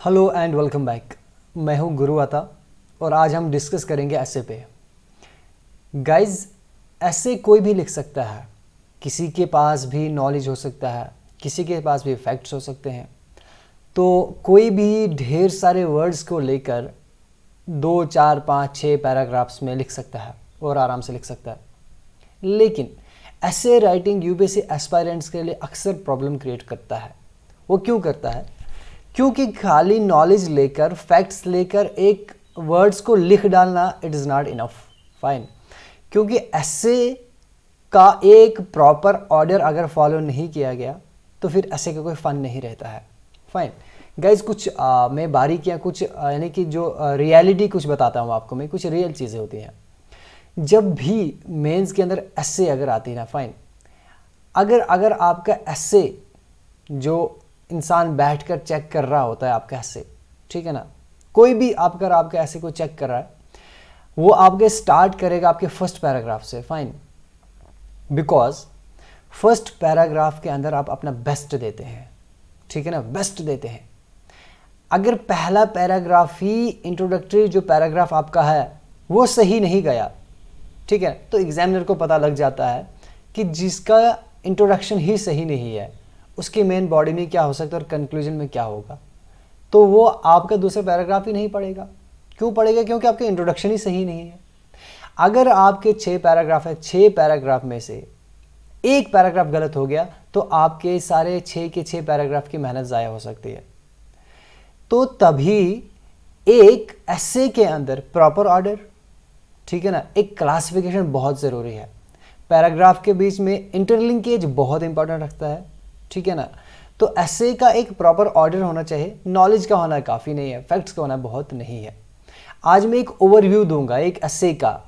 Hello and welcome back. मैं हूं गुरु आता और आज हम डिस्कस करेंगे ऐसे पे। गाइज, ऐसे कोई भी लिख सकता है, किसी के पास भी नॉलेज हो सकता है, किसी के पास भी फैक्ट्स हो सकते हैं। तो कोई भी ढेर सारे वर्ड्स को लेकर 2, 4, 5, 6 पैराग्राफ्स में लिख सकता है और आराम से लिख सकता है। लेकिन ऐसे राइटिंग यूपीएससी एस्पायरेंट्स के लिए अक्सर प्रॉब्लम क्रिएट करता है। वो क्यों करता है? क्योंकि खाली नॉलेज लेकर, फैक्ट्स लेकर एक वर्ड्स को लिख डालना it is not enough. Fine. क्योंकि ऐसे का एक प्रॉपर ऑर्डर अगर फॉलो नहीं किया गया तो फिर ऐसे का कोई फन नहीं रहता है। फाइन गाइज, कुछ मैं बारीकियाँ, कुछ यानी कि जो रियलिटी कुछ बताता हूँ आपको, मैं कुछ रियल चीज़ें होती हैं। जब भी मेंस के अंदर ऐसे अगर आती है ना, फाइन, अगर आपका ऐसे जो इंसान बैठकर चेक कर रहा होता है आपका ऐसे, ठीक है ना, कोई भी आपका ऐसे को चेक कर रहा है, वो आपके स्टार्ट करेगा आपके फर्स्ट पैराग्राफ से। फाइन, बिकॉज फर्स्ट पैराग्राफ के अंदर आप अपना बेस्ट देते हैं, ठीक है ना, बेस्ट देते हैं। अगर पहला पैराग्राफ ही, इंट्रोडक्टरी जो पैराग्राफ आपका है वो सही नहीं गया, ठीक है, तो एग्जामिनर को पता लग जाता है कि जिसका इंट्रोडक्शन ही सही नहीं है उसकी मेन बॉडी में क्या हो सकता है और कंक्लूजन में क्या होगा, तो वो आपका दूसरा पैराग्राफ ही नहीं पढ़ेगा। क्यों पढ़ेगा? क्योंकि आपका इंट्रोडक्शन ही सही नहीं है। अगर आपके 6 पैराग्राफ है, 6 पैराग्राफ में से एक पैराग्राफ गलत हो गया तो आपके सारे 6 के 6 पैराग्राफ की मेहनत ज़ाया हो सकती है। तो तभी एक एसे के अंदर प्रॉपर ऑर्डर, ठीक है ना, एक क्लासिफिकेशन बहुत ज़रूरी है। पैराग्राफ के बीच में इंटरलिंकेज बहुत इंपॉर्टेंट रखता है, ठीक है ना। तो ऐसे का एक प्रॉपर ऑर्डर होना चाहिए। नॉलेज का होना काफ़ी नहीं है, फैक्ट्स का होना बहुत नहीं है। आज मैं एक ओवरव्यू दूंगा, एक ऐसे का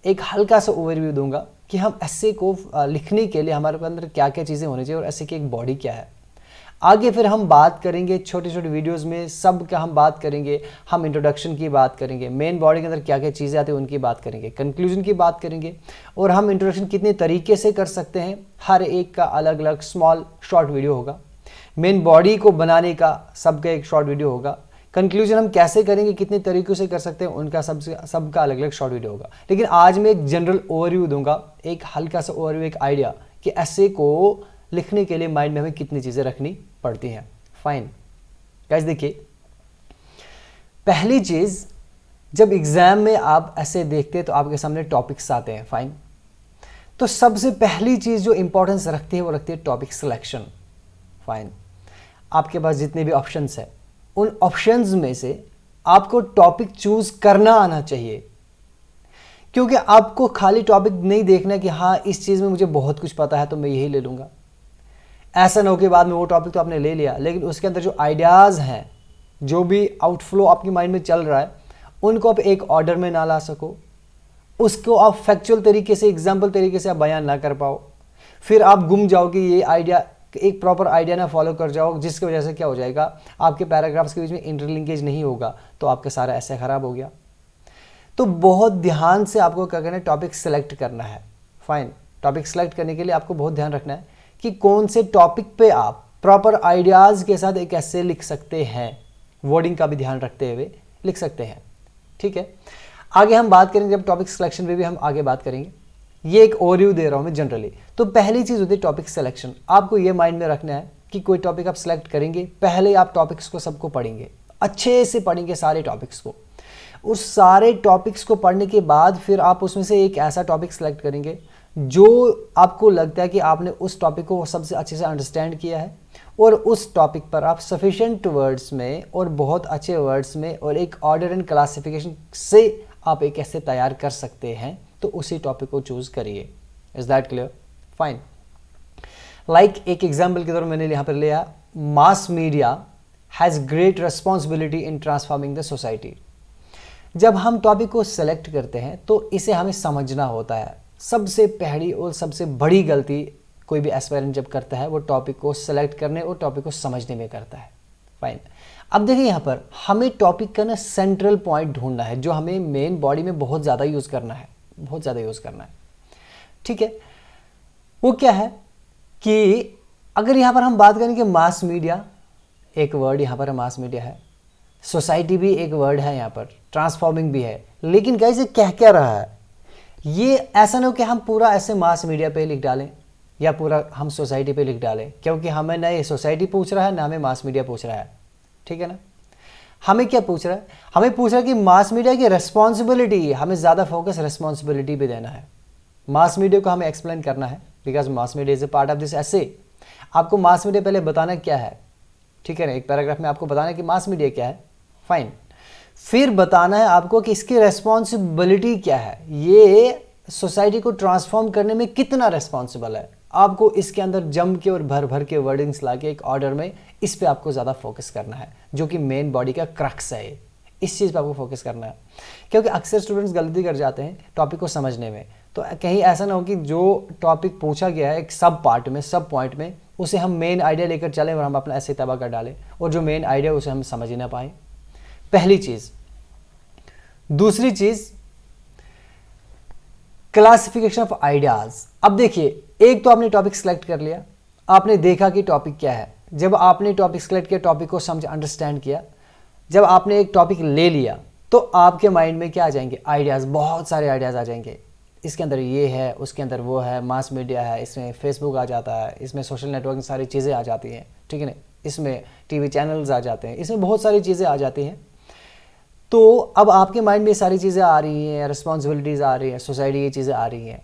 एक हल्का सा ओवरव्यू दूंगा कि हम ऐसे को लिखने के लिए हमारे अंदर क्या क्या चीज़ें होनी चाहिए और ऐसे की एक बॉडी क्या है। आगे फिर हम बात करेंगे छोटे छोटे वीडियोस में, सब का हम बात करेंगे। हम इंट्रोडक्शन की बात करेंगे, मेन बॉडी के अंदर क्या क्या चीज़ें आती हैं उनकी बात करेंगे, कंक्लूजन की बात करेंगे, और हम इंट्रोडक्शन कितने तरीके से कर सकते हैं, हर एक का अलग अलग स्मॉल शॉर्ट वीडियो होगा। मेन बॉडी को बनाने का सबका एक शॉर्ट वीडियो होगा। कंक्लूजन हम कैसे करेंगे, कितने तरीकों से कर सकते हैं, उनका सबका अलग अलग शॉर्ट वीडियो होगा। लेकिन आज मैं एक जनरल ओवरव्यू दूंगा, एक हल्का सा ओवरव्यू, एक आइडिया कि ऐसे को लिखने के लिए माइंड में हमें कितनी चीज़ें रखनी पड़ती हैं। फाइन गाइस, देखिए, पहली चीज़, जब एग्जाम में आप ऐसे देखते हैं तो आपके सामने टॉपिक्स आते हैं। फाइन, तो सबसे पहली चीज़ जो इंपॉर्टेंस रखती है वो रखती है टॉपिक सिलेक्शन। फाइन, आपके पास जितने भी ऑप्शंस हैं उन ऑप्शंस में से आपको टॉपिक चूज करना आना चाहिए। क्योंकि आपको खाली टॉपिक नहीं देखना कि हाँ इस चीज़ में मुझे बहुत कुछ पता है तो मैं यही ले लूँगा। ऐसा ना हो कि बाद में वो टॉपिक तो आपने ले लिया लेकिन उसके अंदर जो आइडियाज़ हैं, जो भी आउटफ्लो आपकी माइंड में चल रहा है, उनको आप एक ऑर्डर में ना ला सको, उसको आप फैक्चुअल तरीके से, एग्जाम्पल तरीके से आप बयान ना कर पाओ, फिर आप गुम जाओ कि ये आइडिया, एक प्रॉपर आइडिया ना फॉलो कर जाओ, जिसकी वजह से क्या हो जाएगा, आपके पैराग्राफ्स के बीच में इंटरलिंकेज नहीं होगा तो आपका सारा ऐसे ख़राब हो गया। तो बहुत ध्यान से आपको क्या करना है, टॉपिक सेलेक्ट करना है। फाइन, टॉपिक सेलेक्ट करने के लिए आपको बहुत ध्यान रखना है कि कौन से टॉपिक पे आप प्रॉपर आइडियाज़ के साथ एक ऐसे लिख सकते हैं, वर्डिंग का भी ध्यान रखते हुए लिख सकते हैं। ठीक है, आगे हम बात करेंगे, जब टॉपिक सिलेक्शन पे भी हम आगे बात करेंगे। ये एक ओवरव्यू दे रहा हूँ मैं जनरली। तो पहली चीज़ होती है टॉपिक सिलेक्शन। आपको ये माइंड में रखना है कि कोई टॉपिक आप सिलेक्ट करेंगे, पहले आप टॉपिक्स को सबको पढ़ेंगे, अच्छे से पढ़ेंगे सारे टॉपिक्स को। उस सारे टॉपिक्स को पढ़ने के बाद फिर आप उसमें से एक ऐसा टॉपिक सिलेक्ट करेंगे जो आपको लगता है कि आपने उस टॉपिक को सबसे अच्छे से अंडरस्टैंड किया है, और उस टॉपिक पर आप सफिशिएंट वर्ड्स में और बहुत अच्छे वर्ड्स में और एक ऑर्डर एंड क्लासिफिकेशन से आप एक ऐसे तैयार कर सकते हैं, तो उसी टॉपिक को चूज करिए। Is that clear? Fine. Like एक एग्जाम्पल के तौर पर मैंने यहाँ पर लिया, mass media has great responsibility in transforming the society. जब हम टॉपिक को सेलेक्ट करते हैं तो इसे हमें समझना होता है। सबसे पहली और सबसे बड़ी गलती कोई भी एस्पायरेंट जब करता है वो टॉपिक को सेलेक्ट करने और टॉपिक को समझने में करता है। फाइन, अब देखिए यहाँ पर हमें टॉपिक का ना सेंट्रल पॉइंट ढूंढना है जो हमें मेन बॉडी में बहुत ज़्यादा यूज़ करना है, बहुत ज़्यादा यूज़ करना है। ठीक है, वो क्या है कि अगर यहाँ पर हम बात करें कि मास मीडिया, एक वर्ड यहाँ पर मास मीडिया है, सोसाइटी भी एक वर्ड है यहाँ पर, ट्रांसफॉर्मिंग भी है। लेकिन गाइस ये कह क्या रहा है? ये ऐसा ना हो कि हम पूरा ऐसे मास मीडिया पे लिख डालें या पूरा हम सोसाइटी पे लिख डालें, क्योंकि हमें ना ये सोसाइटी पूछ रहा है ना हमें मास मीडिया पूछ रहा है, ठीक है ना। हमें क्या पूछ रहा है? हमें पूछ रहा है कि मास मीडिया की रिस्पॉन्सिबिलिटी, हमें ज़्यादा फोकस रिस्पॉन्सिबिलिटी पे देना है। मास मीडिया को हमें एक्सप्लेन करना है, because mass media is a part of this ऐसे। आपको मास मीडिया पहले बताना क्या है, ठीक है ना, एक पैराग्राफ में आपको बताना है कि मास मीडिया क्या है, फाइन। फिर बताना है आपको कि इसकी रेस्पॉन्सिबिलिटी क्या है, ये सोसाइटी को ट्रांसफॉर्म करने में कितना रेस्पॉन्सिबल है। आपको इसके अंदर जम के और भर भर के वर्डिंग्स लाके एक ऑर्डर में इस पे आपको ज़्यादा फोकस करना है, जो कि मेन बॉडी का क्रक्स है। इस चीज़ पे आपको फोकस करना है, क्योंकि अक्सर स्टूडेंट्स गलती कर जाते हैं टॉपिक को समझने में। तो कहीं ऐसा ना हो कि जो टॉपिक पूछा गया है एक सब पार्ट में, सब पॉइंट में, उसे हम मेन आइडिया लेकर चलें और हम अपना ऐसे तबाह कर डालें, और जो मेन आइडिया उसे हम समझ ही ना पाएँ। पहली चीज़। दूसरी चीज़, क्लासिफिकेशन ऑफ आइडियाज़। अब देखिए, एक तो आपने टॉपिक सेलेक्ट कर लिया, आपने देखा कि टॉपिक क्या है। जब आपने टॉपिक सेलेक्ट किया, टॉपिक को समझ अंडरस्टैंड किया, जब आपने एक टॉपिक ले लिया तो आपके माइंड में क्या आ जाएंगे? आइडियाज़, बहुत सारे आइडियाज़ आ जाएंगे। इसके अंदर ये है, उसके अंदर वो है, मास मीडिया है, इसमें फेसबुक आ जाता है, इसमें सोशल नेटवर्किंग सारी चीज़ें आ जाती हैं, ठीक है ना, इसमें टीवी चैनल्स आ जाते हैं, इसमें बहुत सारी चीज़ें आ जाती हैं। तो अब आपके माइंड में ये सारी चीज़ें आ रही हैं, रिस्पॉन्सिबिलिटीज़ आ रही हैं, सोसाइटी ये चीज़ें आ रही हैं।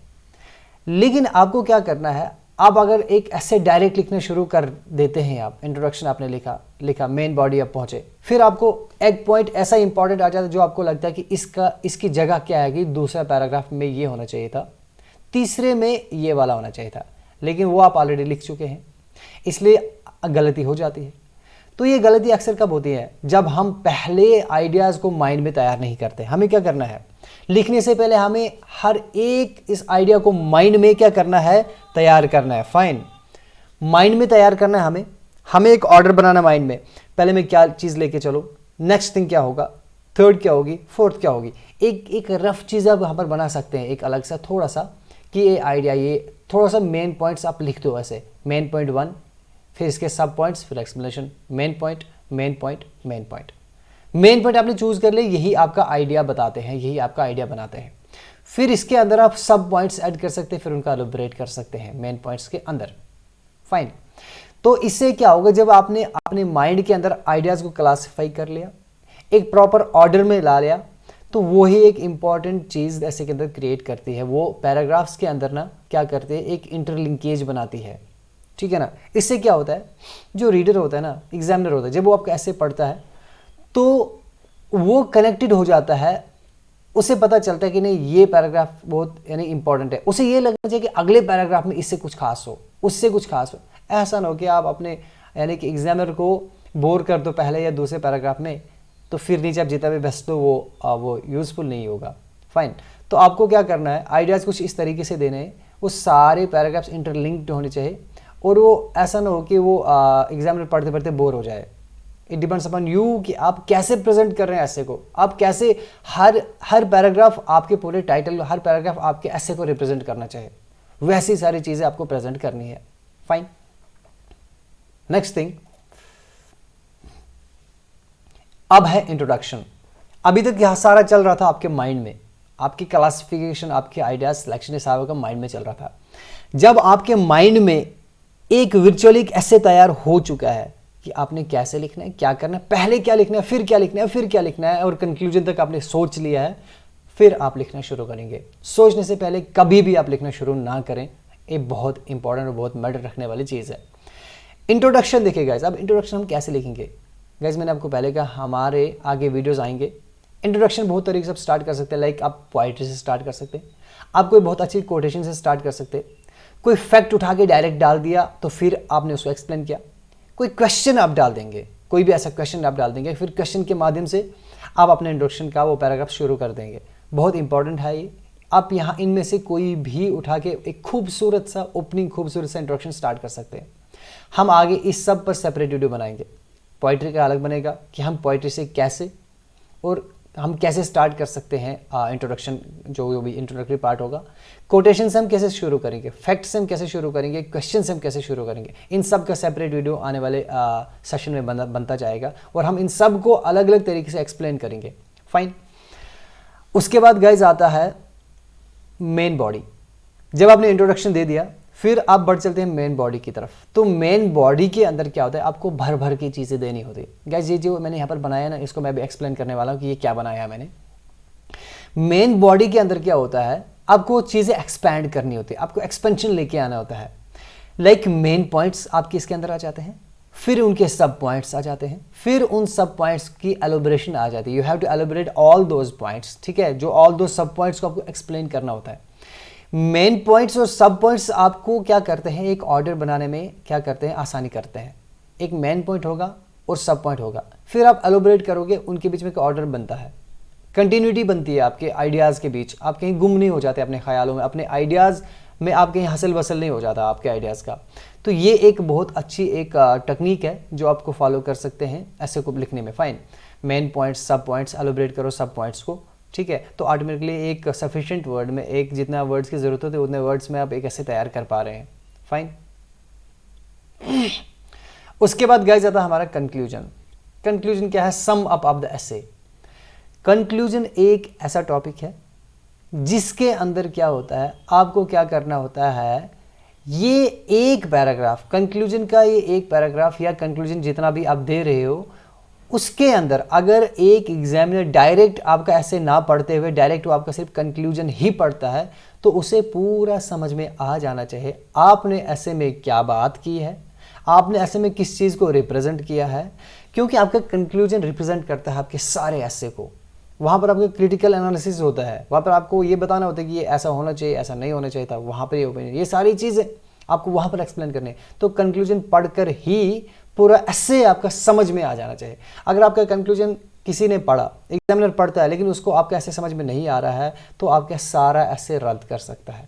लेकिन आपको क्या करना है? आप अगर एक ऐसे डायरेक्ट लिखना शुरू कर देते हैं, आप इंट्रोडक्शन आपने लिखा, मेन बॉडी अब पहुँचे, फिर आपको एक पॉइंट ऐसा इंपॉर्टेंट आ जाता है जो आपको लगता है कि इसकी जगह क्या है कि दूसरा पैराग्राफ में ये होना चाहिए था, तीसरे में ये वाला होना चाहिए था, लेकिन वो आप ऑलरेडी लिख चुके हैं, इसलिए गलती हो जाती है। तो ये गलती अक्सर कब होती है? जब हम पहले आइडियाज़ को माइंड में तैयार नहीं करते। हमें क्या करना है? लिखने से पहले हमें हर एक इस आइडिया को माइंड में क्या करना है? तैयार करना है। फाइन, माइंड में तैयार करना है हमें एक ऑर्डर बनाना माइंड में। पहले मैं क्या चीज़ लेके चलो, नेक्स्ट थिंग क्या होगा, थर्ड क्या होगी, फोर्थ क्या होगी। एक रफ चीज़ आप यहाँ पर बना सकते हैं, एक अलग सा थोड़ा सा, कि ये आइडिया, ये थोड़ा सा मेन पॉइंट्स आप लिख दो ऐसे, मेन पॉइंट 1, फिर इसके सब पॉइंट्स, फिर explanation, main point, main point, main point. Main point आपने चूज कर लिया, यही आपका आइडिया बताते हैं, यही आपका आइडिया बनाते हैं। फिर इसके अंदर आप सब पॉइंट्स ऐड कर सकते हैं, फिर उनका एलैबोरेट कर सकते हैं मेन पॉइंट्स के अंदर। फाइन। तो इससे क्या होगा? जब आपने अपने माइंड के अंदर आइडियाज़ को क्लासिफाई कर लिया, एक प्रॉपर ऑर्डर में ला लिया, तो वो ही एक इंपॉर्टेंट चीज़ ऐसे के अंदर क्रिएट करती है। वो पैराग्राफ्स के अंदर ना क्या करते हैं? एक इंटरलिंकेज बनाती है, ठीक है ना। इससे क्या होता है? जो रीडर होता है ना, एग्जामिनर होता है, जब वो आपका ऐसे पढ़ता है तो वो कनेक्टेड हो जाता है, उसे पता चलता है कि नहीं ये पैराग्राफ बहुत यानी इंपॉर्टेंट है। उसे ये लगना चाहिए कि अगले पैराग्राफ में इससे कुछ खास हो, उससे कुछ खास हो। ऐसा ना हो कि आप अपने यानी कि एग्जामिनर को बोर कर दो पहले या दूसरे पैराग्राफ में, तो फिर नीचे आप जितना भी बस दो वो यूज़फुल नहीं होगा। फाइन। तो आपको क्या करना है? आइडियाज़ कुछ इस तरीके से देने हैं, वो सारे पैराग्राफ्स इंटरलिंक्ड होने चाहिए, और वो ऐसा ना हो कि वो एग्जामिनर पढ़ते पढ़ते बोर हो जाए। इट डिपेंड्स अपॉन यू कि आप कैसे प्रेजेंट कर रहे हैं ऐसे को, आप कैसे हर पैराग्राफ आपके पूरे टाइटल, हर पैराग्राफ आपके ऐसे को रिप्रेजेंट करना चाहिए, वैसी सारी चीज़ें आपको प्रेजेंट करनी है। फाइन। नेक्स्ट थिंग, अब है इंट्रोडक्शन। अभी तक यह सारा चल रहा था आपके माइंड में, आपकी क्लासिफिकेशन, आपके आइडियाज सिलेक्शन सारा का माइंड में चल रहा था। जब आपके माइंड में एक वर्चुअली एक ऐसे तैयार हो चुका है कि आपने कैसे लिखना है, क्या करना है, पहले क्या लिखना है, फिर क्या लिखना है, फिर क्या लिखना है, और कंक्लूजन तक आपने सोच लिया है, फिर आप लिखना शुरू करेंगे। सोचने से पहले कभी भी आप लिखना शुरू ना करें, ये बहुत इंपॉर्टेंट और बहुत मैटर रखने वाली चीज़ है। इंट्रोडक्शन देखिए गाइस, अब इंट्रोडक्शन हम कैसे लिखेंगे गाइस, मैंने आपको पहले कहा हमारे आगे वीडियोज़ आएंगे। इंट्रोडक्शन बहुत तरीके से आप स्टार्ट कर सकते हैं, लाइक आप पोइट्री से स्टार्ट कर सकते हैं, आप कोई बहुत अच्छी कोटेशन से स्टार्ट कर सकते हैं, कोई फैक्ट उठा के डायरेक्ट डाल दिया तो फिर आपने उसको एक्सप्लेन किया, कोई क्वेश्चन आप डाल देंगे, कोई भी ऐसा क्वेश्चन आप डाल देंगे, फिर क्वेश्चन के माध्यम से आप अपने इंट्रोडक्शन का वो पैराग्राफ शुरू कर देंगे। बहुत इंपॉर्टेंट है ये। आप यहाँ इनमें से कोई भी उठा के एक खूबसूरत सा ओपनिंग, खूबसूरत सा इंट्रोडक्शन स्टार्ट कर सकते हैं। हम आगे इस सब पर सेपरेट वीडियो बनाएंगे। पोइट्री का अलग बनेगा कि हम पोइट्री से कैसे, और हम कैसे स्टार्ट कर सकते हैं इंट्रोडक्शन, जो भी इंट्रोडक्टरी पार्ट होगा, कोटेशन से हम कैसे शुरू करेंगे, फैक्ट से हम कैसे शुरू करेंगे, क्वेश्चन से हम कैसे शुरू करेंगे, इन सब का सेपरेट वीडियो आने वाले सेशन में बनता जाएगा और हम इन सब को अलग अलग तरीके से एक्सप्लेन करेंगे। फाइन। उसके बाद गाइज आता है मेन बॉडी। जब आपने इंट्रोडक्शन दे दिया फिर आप बढ़ चलते हैं मेन बॉडी की तरफ। तो मेन बॉडी के अंदर क्या होता है, आपको भर भर की चीज़ें देनी होती है। गाइज ये जो मैंने यहाँ पर बनाया ना, इसको मैं भी एक्सप्लेन करने वाला हूँ कि ये क्या बनाया है मैंने। मेन बॉडी के अंदर क्या होता है, आपको चीज़ें एक्सपैंड करनी होती है, आपको एक्सपेंशन लेके आना होता है। लाइक मेन पॉइंट्स आपके इसके अंदर आ जाते हैं, फिर उनके सब पॉइंट्स आ जाते हैं, फिर उन सब पॉइंट्स की एलोबरेशन आ जाती है। You have to elaborate all those points, ठीक है, जो ऑल दो सब पॉइंट्स को आपको एक्सप्लेन करना होता है। मेन पॉइंट्स और सब पॉइंट्स आपको क्या करते हैं, एक ऑर्डर बनाने में क्या करते हैं, आसानी करते हैं। एक मेन पॉइंट होगा और सब पॉइंट होगा, फिर आप एलोबरेट करोगे, उनके बीच में एक ऑर्डर बनता है, कंटिन्यूटी बनती है आपके आइडियाज़ के बीच। आप कहीं गुम नहीं हो जाते अपने ख्यालों में, अपने आइडियाज़ में आप कहीं हसल वसल नहीं हो जाता आपके आइडियाज़ का। तो ये एक बहुत अच्छी एक टेक्निक है जो आपको फॉलो कर सकते हैं ऐसे को लिखने में। फाइन। मेन पॉइंट्स, सब पॉइंट्स, एलोबरेट करो सब पॉइंट्स को, ठीक है। तो ऑटोमेटिकली एक सफिशिएंट वर्ड में, एक जितना वर्ड्स की ज़रूरत होती है उतने वर्ड्स में आप एक ऐसे तैयार कर पा रहे हैं। फाइन। उसके बाद गाइस आता है हमारा कंक्लूजन। कंक्लूजन क्या है, sum up of the essay. Conclusion एक ऐसा टॉपिक है जिसके अंदर क्या होता है, आपको क्या करना होता है, ये एक पैराग्राफ, कंक्लूजन का ये एक पैराग्राफ या कंक्लूजन जितना भी आप दे रहे हो, उसके अंदर अगर एक एग्जामिनर डायरेक्ट आपका ऐसे ना पढ़ते हुए डायरेक्ट वो आपका सिर्फ कंक्लूजन ही पढ़ता है तो उसे पूरा समझ में आ जाना चाहिए आपने ऐसे में क्या बात की है, आपने ऐसे में किस चीज़ को रिप्रेजेंट किया है। क्योंकि आपका कंक्लूजन रिप्रेजेंट करता है आपके सारे ऐसे को। वहाँ पर आपका क्रिटिकल एनालिसिस होता है, वहाँ पर आपको ये बताना होता है कि ये ऐसा होना चाहिए, ऐसा नहीं होना चाहिए था, वहाँ पर ये ओपिनियन, ये सारी चीज़ें आपको वहाँ पर एक्सप्लेन करनी है। तो कंक्लूजन पढ़कर ही पूरा ऐसे आपका समझ में आ जाना चाहिए। अगर आपका कंक्लूजन किसी ने पढ़ा, एग्जामिनर पढ़ता है लेकिन उसको आपका ऐसे समझ में नहीं आ रहा है तो आपका सारा ऐसे रद्द कर सकता है।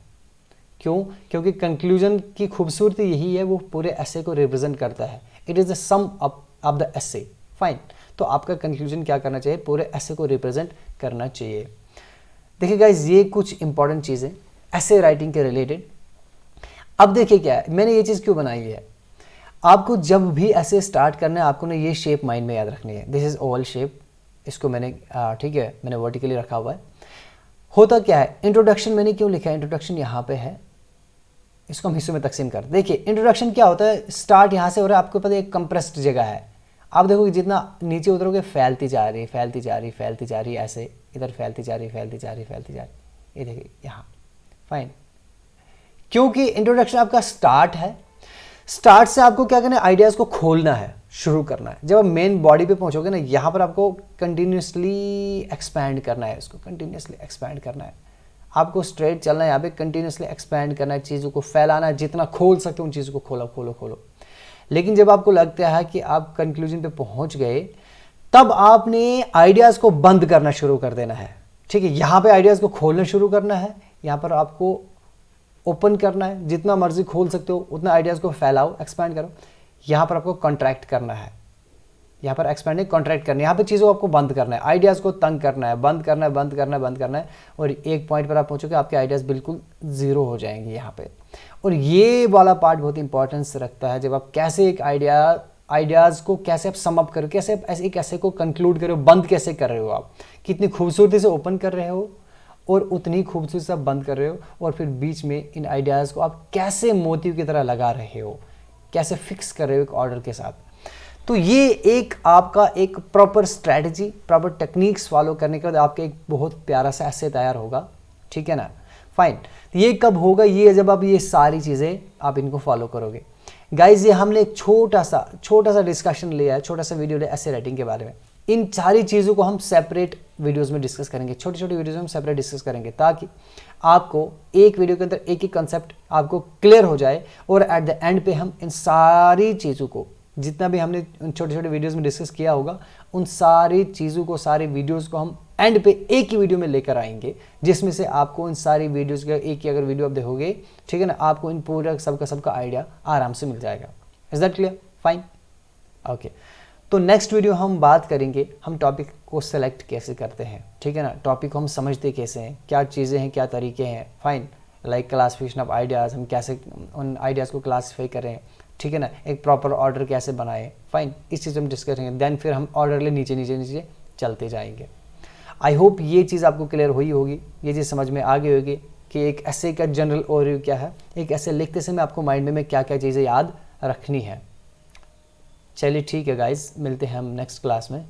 क्यों? क्योंकि कंक्लूजन की खूबसूरती यही है, वो पूरे ऐसे को रिप्रेजेंट करता है। It is the sum up of the ऐसे। फाइन। तो आपका कंक्लूजन क्या करना चाहिए, पूरे ऐसे को रिप्रेजेंट करना चाहिए। देखिए गाइज, ये कुछ इंपॉर्टेंट चीज़ें ऐसे राइटिंग के रिलेटेड। अब देखिए क्या है, मैंने ये चीज़ क्यों बनाई है, आपको जब भी ऐसे स्टार्ट करना है आपको ना ये शेप माइंड में याद रखनी है। दिस इज़ ओवल शेप, इसको मैंने ठीक है मैंने वर्टिकली रखा हुआ है। होता क्या है, इंट्रोडक्शन मैंने क्यों लिखा है, इंट्रोडक्शन यहाँ पे है, इसको हम हिस्सों में तकसीम कर। देखिए इंट्रोडक्शन क्या होता है, स्टार्ट यहाँ से हो रहा है, आपको पता है एक कंप्रेस्ड जगह है। आप देखोगे जितना नीचे उतरोगे फैलती जा रही, फैलती जा रही, फैलती जा रही, ऐसे इधर फैलती जा रही, फैलती जा रही, फैलती जा रही, ये देखिए यहाँ। फाइन। क्योंकि इंट्रोडक्शन आपका स्टार्ट है, स्टार्ट से आपको क्या करना है, आइडियाज़ को खोलना है, शुरू करना है। जब आप मेन बॉडी पे पहुंचोगे ना, यहाँ पर आपको कंटिन्यूसली एक्सपैंड करना है, इसको कंटिन्यूसली एक्सपैंड करना है, आपको स्ट्रेट चलना है, यहाँ पे कंटिन्यूसली एक्सपैंड करना है, चीज़ों को फैलाना है, जितना खोल सकते हो उन चीज़ों को खोलो खोलो खोलो। लेकिन जब आपको लगता है कि आप कंक्लूजन पे पहुंच गए, तब आपने आइडियाज़ को बंद करना शुरू कर देना है। ठीक है, यहाँ पे आइडियाज़ को खोलना शुरू करना है, यहाँ पर आपको ओपन करना है, जितना मर्जी खोल सकते हो उतना आइडियाज़ को फैलाओ, एक्सपैंड करो। यहाँ पर आपको कॉन्ट्रैक्ट करना है, यहाँ पर एक्सपैंड नहीं कॉन्ट्रैक्ट करना है, यहाँ पे चीज़ों को आपको बंद करना है, आइडियाज़ को तंग करना है, बंद करना है, बंद करना है, बंद करना है। और एक पॉइंट पर आप पहुँचोगे, आपके आइडियाज़ बिल्कुल ज़ीरो हो जाएंगे यहाँ पे। और ये वाला पार्ट बहुत इंपॉर्टेंस रखता है, जब आप कैसे एक आइडियाज़ को कैसे आप सम अप करो, कैसे आप ऐसे कैसे को कंक्लूड करो, बंद कैसे कर रहे हो, आप कितनी खूबसूरती से ओपन कर रहे हो और उतनी खूबसूरती से आप बंद कर रहे हो, और फिर बीच में इन आइडियाज़ को आप कैसे मोती की तरह लगा रहे हो, कैसे फिक्स कर रहे हो एक ऑर्डर के साथ। तो ये एक आपका एक proper strategy, proper techniques follow करने के बाद आपका एक बहुत प्यारा सा ऐसे तैयार होगा। ठीक है ना। फाइन। ये कब होगा, ये जब आप ये सारी चीज़ें आप इनको फॉलो करोगे। गाइज ये हमने एक छोटा सा डिस्कशन लिया है, छोटा सा वीडियो लिया ऐसे राइटिंग के बारे में। इन सारी चीज़ों को हम सेपरेट वीडियोस में डिस्कस करेंगे, छोटी छोटी वीडियोस में हम सेपरेट डिस्कस करेंगे, ताकि आपको एक वीडियो के अंदर एक ही कंसेप्ट आपको क्लियर हो जाए, और एट द एंड पे हम इन सारी चीज़ों को, जितना भी हमने छोटे छोटे वीडियोस में डिस्कस किया होगा, उन सारी चीज़ों को, सारी वीडियोस को हम एंड पे एक ही वीडियो में लेकर आएंगे, जिसमें से आपको इन सारी वीडियोस का एक ही अगर वीडियो आप देखोगे, ठीक है ना, आपको इन पूरा सबका आइडिया आराम से मिल जाएगा। Is that clear? Fine. Okay. तो नेक्स्ट वीडियो हम बात करेंगे हम टॉपिक को सेलेक्ट कैसे करते हैं, ठीक है ना, टॉपिक को हम समझते कैसे हैं, क्या चीज़ें हैं, क्या तरीके हैं, fine, like classification of ideas, हम कैसे उन आइडियाज़ को क्लासीफाई करें, ठीक है ना, एक प्रॉपर ऑर्डर कैसे बनाए, फाइन, इस चीज़ हम डिस्कस करेंगे। देन फिर हम ऑर्डरली नीचे नीचे नीचे चलते जाएंगे। आई होप ये चीज़ आपको क्लियर हुई होगी, ये चीज़ समझ में आ गई होगी कि एक ऐसे का जनरल ओवरव्यू क्या है, एक ऐसे लिखते समय आपको माइंड में क्या क्या चीज़ें याद रखनी है। चलिए ठीक है गाइस, मिलते हैं हम नेक्स्ट क्लास में।